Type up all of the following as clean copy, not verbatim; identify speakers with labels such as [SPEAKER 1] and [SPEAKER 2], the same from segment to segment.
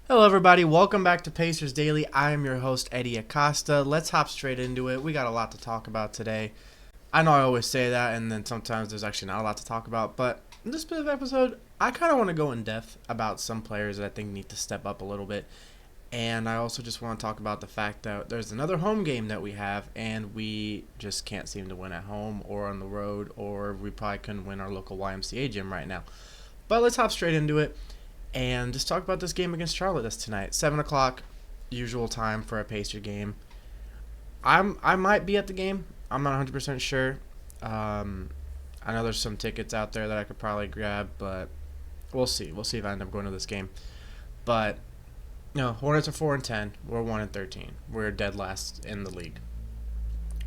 [SPEAKER 1] Hello, everybody. Welcome back to Pacers Daily. I am your host, Hery Acosta. Let's hop straight into it. We got a lot to talk about today. I know I always say that, and then sometimes there's actually not a lot to talk about. But in this specific episode, I kind of want to go in depth about some players that I think need to step up a little bit. And I also just want to talk about the fact that there's another home game that we have, and we just can't seem to win at home or on the road, or we probably couldn't win our local YMCA gym right now. But let's hop straight into it and just talk about this game against Charlotte that's tonight. 7 o'clock, usual time for a Pacer game. I might be at the game. I'm not 100% sure. I know there's some tickets out there that I could probably grab, but we'll see. We'll see if I end up going to this game. But no, Hornets are 4-10. We're 1-13. We're dead last in the league,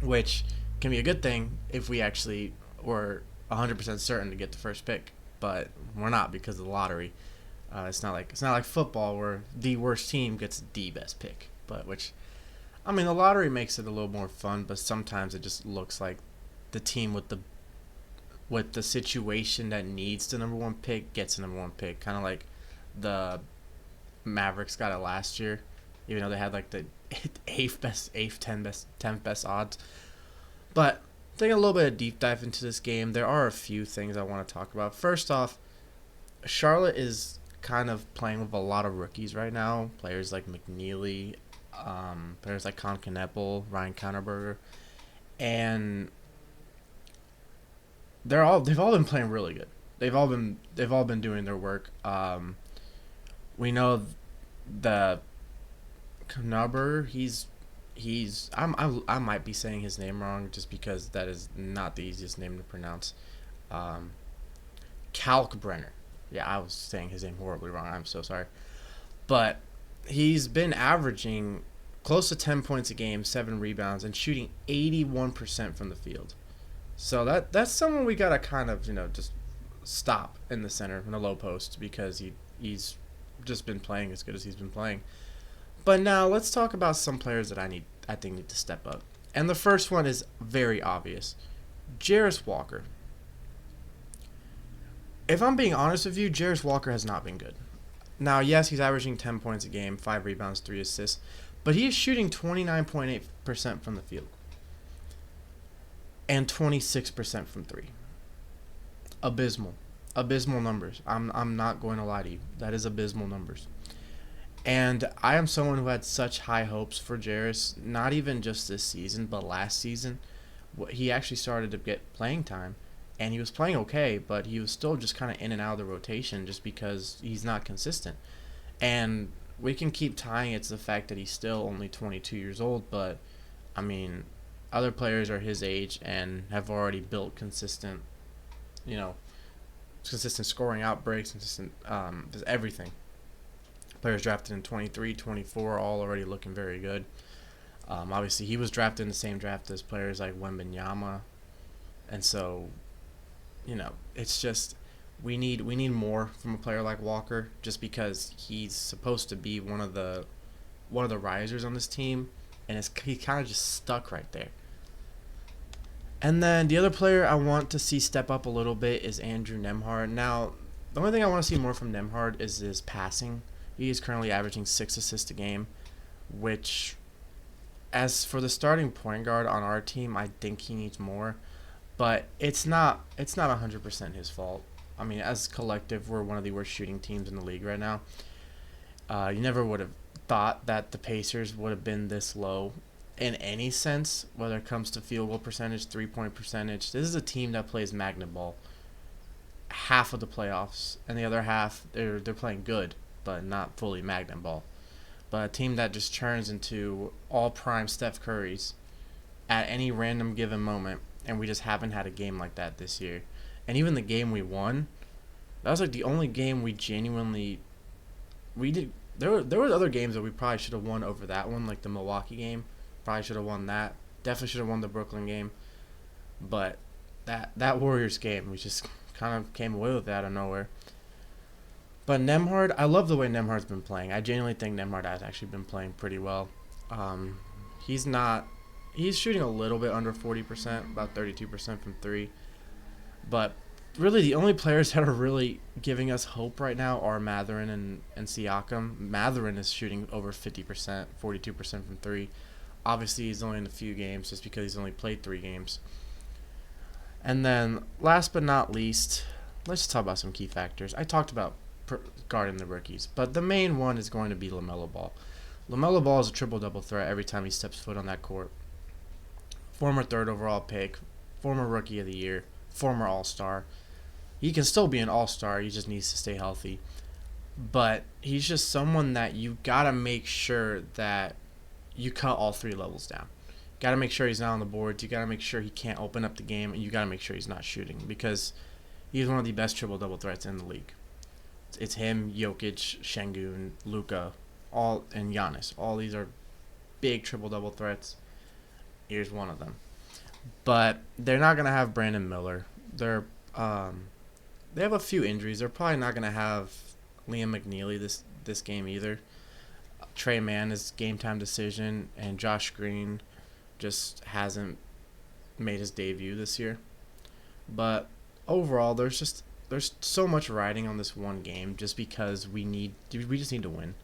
[SPEAKER 1] which can be a good thing if we actually were 100% certain to get the first pick. But we're not because of the lottery. It's not like football where the worst team gets the best pick, but which, I mean, the lottery makes it a little more fun, but sometimes it just looks like the team with the situation that needs the number one pick gets the number one pick, kind of like the Mavericks got it last year, even though they had like the tenth best odds. But taking a little bit of deep dive into this game, there are a few things I want to talk about. First off, Charlotte is kind of playing with a lot of rookies right now. Players like McNeely, players like Con Kneppel, Ryan Counterberger, and they've all been playing really good. They've all been doing their work. We know the Knubber. I might be saying his name wrong just because that is not the easiest name to pronounce. Um, Kalkbrenner. Yeah, I was saying his name horribly wrong. I'm so sorry. But he's been averaging close to 10 points a game, 7 rebounds, and shooting 81% from the field. So that's someone we got to kind of, just stop in the center in the low post because he's just been playing as good as he's been playing. But now let's talk about some players that I think need to step up. And the first one is very obvious. Jarris Walker. If I'm being honest with you, Jarris Walker has not been good. Now, yes, he's averaging 10 points a game, 5 rebounds, 3 assists, but he is shooting 29.8% from the field and 26% from 3. Abysmal. Abysmal numbers. I'm not going to lie to you. That is abysmal numbers. And I am someone who had such high hopes for Jarris, not even just this season, but last season. He actually started to get playing time, and he was playing okay, but he was still just kind of in and out of the rotation just because he's not consistent. And we can keep tying it to the fact that he's still only 22 years old, but, I mean, other players are his age and have already built consistent scoring outbreaks, consistent just everything. Players drafted in 23, 24, all already looking very good. Obviously, he was drafted in the same draft as players like Wembanyama, and so, it's just we need more from a player like Walker, just because he's supposed to be one of the risers on this team, and he's kind of just stuck right there. And then the other player I want to see step up a little bit is Andrew Nembhard. Now, the only thing I want to see more from Nembhard is his passing. He is currently averaging 6 assists a game, which, as for the starting point guard on our team, I think he needs more. But it's not 100% his fault. I mean, as a collective, we're one of the worst shooting teams in the league right now. You never would have thought that the Pacers would have been this low in any sense, whether it comes to field goal percentage, 3-point percentage. This is a team that plays magnet ball half of the playoffs, and the other half they're playing good, but not fully magnet ball. But a team that just turns into all prime Steph Currys at any random given moment, and we just haven't had a game like that this year. And even the game we won, that was like the only game we genuinely we did. There were other games that we probably should have won over that one, like the Milwaukee game. Probably should have won that. Definitely should have won the Brooklyn game. But that Warriors game, we just kind of came away with that out of nowhere. But Nembhard, I love the way Nembhard's been playing. I genuinely think Nembhard has actually been playing pretty well. He's not. He's shooting a little bit under 40%, about 32% from 3. But really the only players that are really giving us hope right now are Matherin and Siakam. Matherin is shooting over 50%, 42% from three. Obviously, he's only in a few games just because he's only played 3 games. And then, last but not least, let's talk about some key factors. I talked about guarding the rookies, but the main one is going to be LaMelo Ball. LaMelo Ball is a triple-double threat every time he steps foot on that court. Former third overall pick, former rookie of the year, former all-star. He can still be an all-star. He just needs to stay healthy. But he's just someone that you got to make sure that you cut all 3 levels down. Got to make sure he's not on the boards. You got to make sure he can't open up the game, and you got to make sure he's not shooting because he's one of the best triple-double threats in the league. It's him, Jokic, Şengün, Luka, and Giannis. All these are big triple-double threats. Here's one of them. But they're not going to have Brandon Miller. They have a few injuries. They're probably not going to have Liam McNeely this game either. Trey Mann is game time decision, and Josh Green just hasn't made his debut this year. But overall, there's so much riding on this one game just because we just need to win.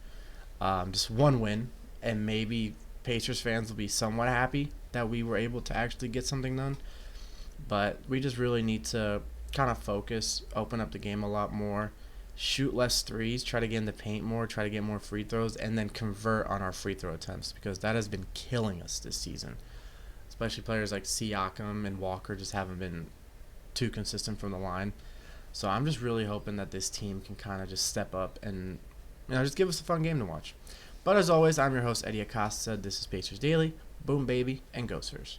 [SPEAKER 1] Just one win, and maybe Pacers fans will be somewhat happy that we were able to actually get something done. But we just really need to kind of focus, open up the game a lot more, shoot less threes, try to get in the paint more, try to get more free throws, and then convert on our free throw attempts because that has been killing us this season. Especially players like Siakam and Walker just haven't been too consistent from the line. So I'm just really hoping that this team can kind of just step up and just give us a fun game to watch. But as always, I'm your host, Hery Acosta. This is Pacers Daily. Boom, baby, and go, Sirs.